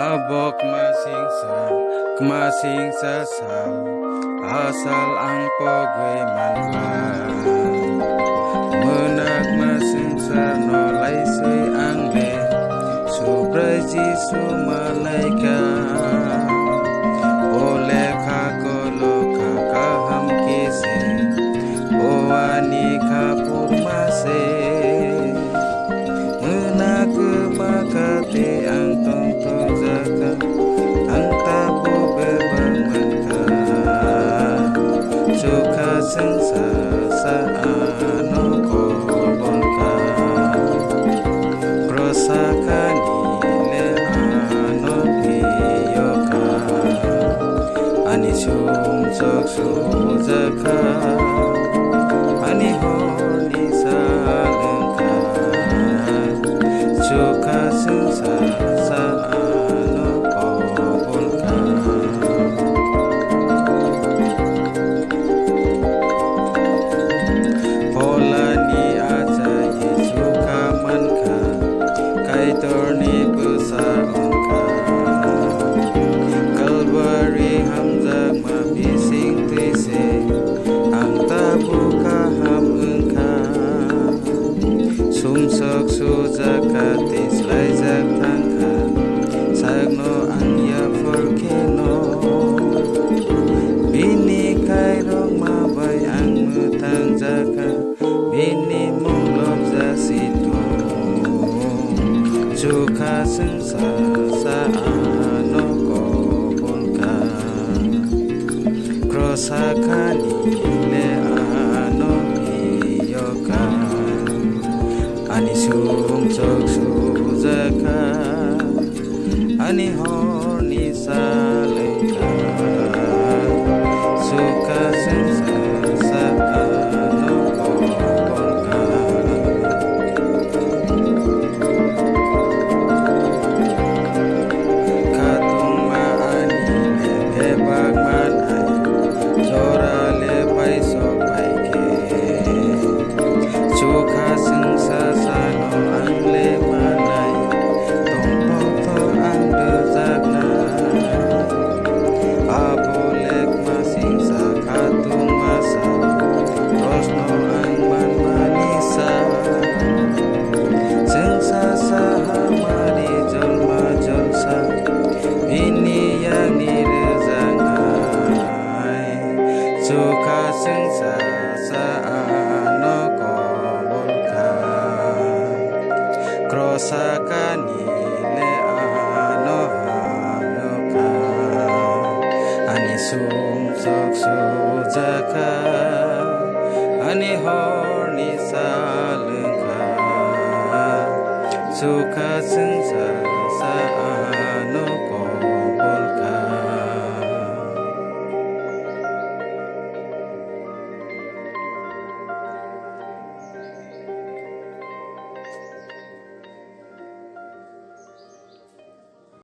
Abok masing sasal asal ang pogwe manban menak masing sarno laisi angle subraji sumalaika oleh kakolo kakaham kise oani kapur mase menak makate ang tongtong zaka ang tabo bebangka suka sengsa sa ano ko bonka prosakani le ano piyoka ani sum sok su zaka ani honi salengka suka sengsa sa ano ko bonka polani aja suka manka kai torni besar ungka kalbari hamza mabising tise ang tabuka ham ungka sumsok suzakatis laizak tangka sagno anya volcano bini kairong mabay ang mutang zaka bini mong za situ suka sengsa sa ano ko bonka krosakani le ano piyoka ani sum sok su zaka ani horni saleka suka sengsa sa ano ko bonka katung maani le bebag manay jora le paiso paike suka sengsa sano ang le manay tong to ang dezakna abolek masing sa katung masa rosno ang man manisa sengsa sa hamari jolma jolsa bini yang nirezangai suka sengsa sa ano ko bolka krosakani le ano hanoka ani sum sok su zaka ani horni salengka suka sengsa